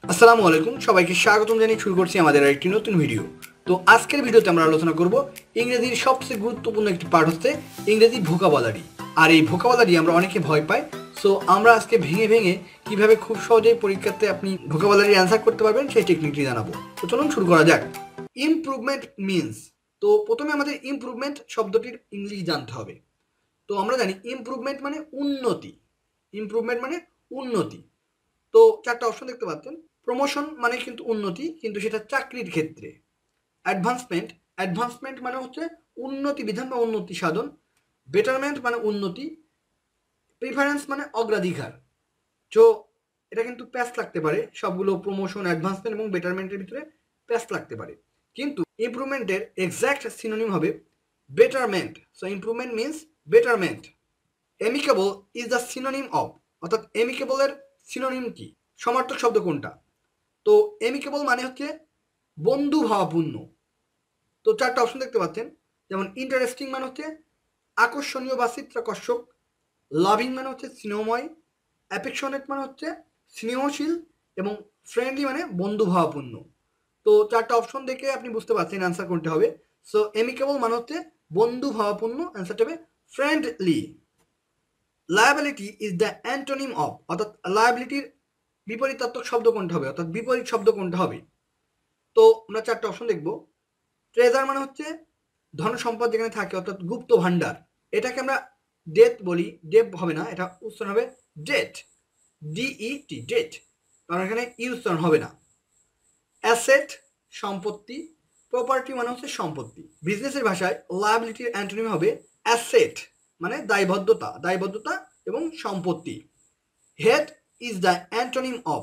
আসসালামু আলাইকুম, সবাইকে স্বাগতম জানিয়ে শুরু করছি আমাদের আরেকটি নতুন ভিডিও। তো আজকের ভিডিওতে আমরা আলোচনা করব ইংরেজির সবচেয়ে গুরুত্বপূর্ণ একটি পার্ট হচ্ছে ইংরেজি ভোকাবুলারি। আর এই ভোকাবুলারি আমরা অনেকে ভয় পাই। সো আমরা আজকে ভেঙে ভেঙে কিভাবে খুব সহজেই পরীক্ষাতে আপনি ভোকাবুলারি অ্যান্সার করতে পারবেন সেই টেকনিকটি জানাবো। তো চলুন শুরু করা যাক। ইমপ্রুভমেন্ট মিনস, তো প্রথমে আমাদের ইমপ্রুভমেন্ট শব্দটির ইংলিশ জানতে হবে। তো আমরা জানি ইমপ্রুভমেন্ট মানে উন্নতি। ইমপ্রুভমেন্ট মানে উন্নতি। তো চারটা অপশন দেখতে পাচ্ছেন। প্রমোশন মানে কিন্তু উন্নতি, কিন্তু সেটা চাকরির ক্ষেত্রে। অ্যাডভান্সমেন্ট, অ্যাডভান্সমেন্ট মানে হচ্ছে উন্নতি বিধান বা উন্নতি সাধন। বেটারমেন্ট মানে উন্নতি। প্রিফারেন্স মানে অগ্রাধিকার। তো এটা কিন্তু প্যাস লাগতে পারে, সবগুলো প্রমোশন, অ্যাডভান্সমেন্ট এবং বেটারমেন্টের ভিতরে প্যাস লাগতে পারে। কিন্তু ইমপ্রুভমেন্টের এক্স্যাক্ট সিনোনিম হবে betterment. So improvement means betterment. Amicable is the synonym of, অর্থাৎ এমিকেবলের সিনোনিম কি, সমার্থক শব্দ কোনটা? তো এমিকেবল মানে হচ্ছে বন্ধু ভাবাপূর্ণ। তো চারটা অপশন দেখতে পাচ্ছেন, যেমন ইন্টারেস্টিং মানে হচ্ছে আকর্ষণীয় বা চিত্তাকর্ষক, লাভিং মানে হচ্ছে স্নেহময়, অ্যাফেকশনেট মানে হচ্ছে স্নেহশীল, এবং ফ্রেন্ডলি মানে বন্ধু ভাবাপূর্ণ। তো চারটা অপশন দেখে আপনি বুঝতে পারছেন অ্যান্সার কোনটা হবে। সো এমিকেবল মানে হচ্ছে বন্ধু ভাবাপূর্ণ, অ্যান্সারটা হবে friendly. Liability is the antonym of, অর্থাৎ লায়াবিলিটির বিপরীতাত্মক শব্দ কোনটা হবে, অর্থাৎ বিপরীত শব্দ কোনটা হবে? তো আমরা চারটা অপশন দেখব। ট্রেজার মানে হচ্ছে ধন সম্পদ যেখানে থাকে, অর্থাৎ গুপ্ত ভান্ডার। এটাকে আমরা ডেথ বলি, ডেপ হবে না, এটা উচ্চারণ হবে ডেট, ডিইটি, ডেট, কারণ এখানে ই উচ্চারণ হবে না। অ্যাসেট সম্পত্তি, প্রপার্টি মানে হচ্ছে সম্পত্তি। বিজনেসের ভাষায় লায়াবিলিটির অ্যান্টোনিম হবে অ্যাসেট, মানে দায়বদ্ধতা, দায়বদ্ধতা এবং সম্পত্তি। হেট ইজ দ্য অ্যান্টোনিম অফ,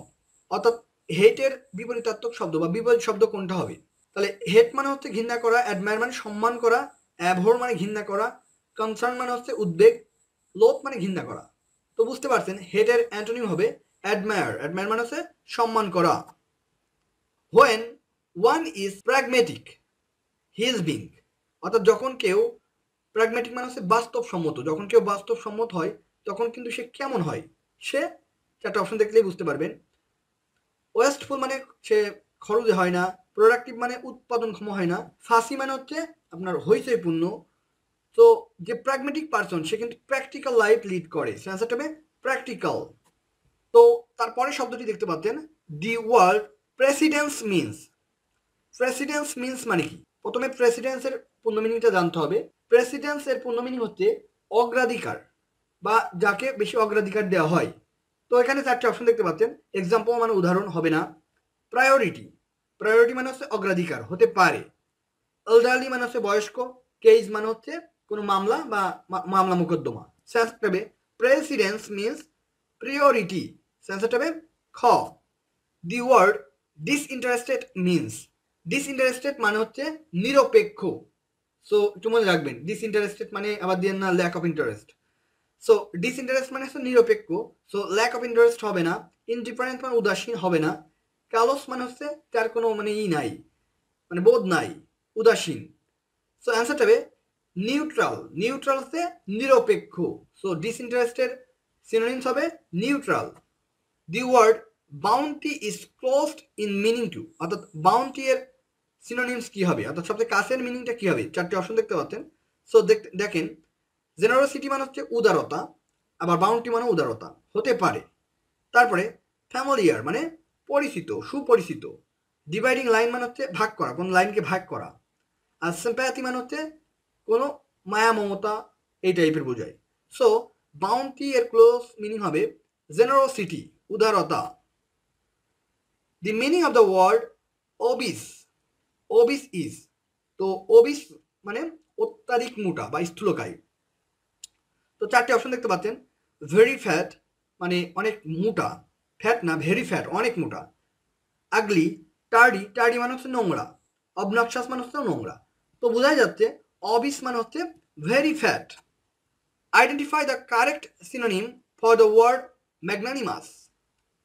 অর্থাৎ হেটের বিপরীতাত্মক শব্দ বা বিপরীত শব্দ কোনটা হবে? তাহলে হেট মানে হচ্ছে ঘৃণা করা, অ্যাডমায়ার মানে সম্মান করা, অ্যাভোর মানে ঘৃণা করা, কনসার্ন মানে হচ্ছে উদ্বেগ, লোভ মানে ঘৃণা করা। তো বুঝতে পারছেন হেটের অ্যান্টোনিম হবে অ্যাডমায়ার, অ্যাডমায়ার মানে হচ্ছে সম্মান করা। When one is pragmatic he is being, অর্থাৎ যখন কেউ প্র্যাগমেটিক মানে হচ্ছে বাস্তবসম্মত, যখন কেউ বাস্তবসম্মত হয় তখন কিন্তু সে কেমন হয়? সে, চারটা অপশন দেখলেই বুঝতে পারবেন। ওয়েস্টফুল মানে সে খরচে হয় না, প্রোডাক্টিভ মানে উৎপাদনক্ষম হয় না, ফাসি মানে হচ্ছে আপনার হইচইপূর্ণ। তো যে প্র্যাগমেটিক পারসন সে কিন্তু প্র্যাকটিক্যাল লাইফ লিড করে, সে আনসারটা হবে প্র্যাকটিক্যাল। তো তারপরে শব্দটি দেখতে পাচ্ছেন, the word precedence means. Precedence means মানে কি? প্রথমে প্রেসিডেন্সের পূর্ণ মিনিংটা জানতে হবে। প্রেসিডেন্স এর পূর্ণ মিনিং হচ্ছে অগ্রাধিকার, বা যাকে বেশি অগ্রাধিকার দেওয়া হয়। তো এখানে চারটি অপশন দেখতে পাচ্ছেন। এক্সাম্পল মানে উদাহরণ হবে না। প্রায়োরিটি, প্রায়োরিটি মানে হচ্ছে অগ্রাধিকার হতে পারে। এলডারলি মানে হচ্ছে বয়স্ক। কেস মানে হচ্ছে কোনো মামলা বা মামলা মোকদ্দমা। সেন্স হবে প্রেসিডেন্স মিনস প্রিয়োরিটি, সেন্স হবে খ। The word disinterested means, disinterested মানে হচ্ছে নিরপেক্ষ। সো একটু মনে রাখবেন, ডিসইন্টারেস্টেড মানে আবার দিয়ে না ল্যাক অফ ইন্টারেস্ট। সো ডিসইন্টারেস্ট মানে হচ্ছে নিরপেক্ষ, সো ল্যাক অফ ইন্টারেস্ট হবে না। ইনডিফারেন্ট মানে উদাসীন হবে না। কালোস মানে হচ্ছে তার কোনো মানে নাই, মানে বোধ নাই, উদাসীন। সো অ্যান্সারটা হবে নিউট্রাল, নিউট্রাল হচ্ছে নিরপেক্ষ। সো ডিসইন্টারেস্টেড সিনোনিমস হবে neutral. The word bounty is closed in meaning to, অর্থাৎ বাউন্টি এর সিনোনিমস কি হবে, অর্থাৎ সবচেয়ে কাছের মিনিংটা কি হবে? চারটি অপশন দেখতে পাচ্ছেন। সো দেখেন, জেনারোসিটি মানে হচ্ছে উদারতা, আবার বাউন্টি মানে উদারতা হতে পারে। তারপরে ফ্যামিলিয়ার মানে পরিচিত, সুপরিচিত। ডিভাইডিং লাইন মানে হচ্ছে ভাগ করা, কোন লাইনকে ভাগ করা। আর সিম্প্যাথি মানে হচ্ছে কোনো মায়া মমতা, এই টাইপের বোঝায়। সো বাউন্টি এর ক্লোজ মিনিং হবে জেনারোসিটি, উদারতা। The meaning of the word obese, obese is, তো ওবিস মানে অত্যাধিক মোটা বা স্থূলকায়। তো চারটি অপশন দেখতে পাচ্ছেন। ভেরি ফ্যাট মানে অনেক মোটা, ফ্যাট না ভেরি ফ্যাট অনেক মোটা। আগলি, টার্ডি, টার্ডি মানে হচ্ছে নোংরা। অবনক্সাস মানে হচ্ছে নোংরা। তো বোঝাই যাচ্ছে অবিস মানে হচ্ছে very fat. Identify the correct synonym for the word magnanimous.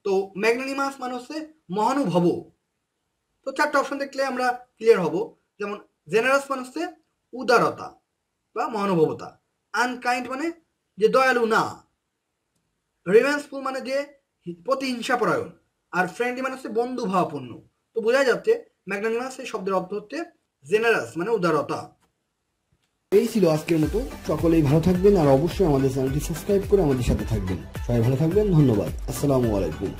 তো ম্যাগনানিমাস মানে হচ্ছে মহানুভব। তো চারটা অপশন দেখলে আমরা ক্লিয়ার হব। যেমন জেনারাস মানে হচ্ছে উদারতা বা মহানুভবতা। আনকাইন্ড মানে যে দয়ালু না। রিভেঞ্জফুল মানে যে প্রতিহিংসা পরায়ণ। আর ফ্রেন্ডলি মানে হচ্ছে বন্ধু ভাবাপন্ন। তো বোঝা যাচ্ছে ম্যাগনানিমাস এই শব্দের অর্থ হচ্ছে জেনারাস মানে উদারতা। এই ছিল আজকের মতো, সকলেই ভালো থাকবেন আর অবশ্যই আমাদের চ্যানেলটি সাবস্ক্রাইব করে আমাদের সাথে থাকবেন। সবাই ভালো থাকবেন, ধন্যবাদ, আসসালামু আলাইকুম।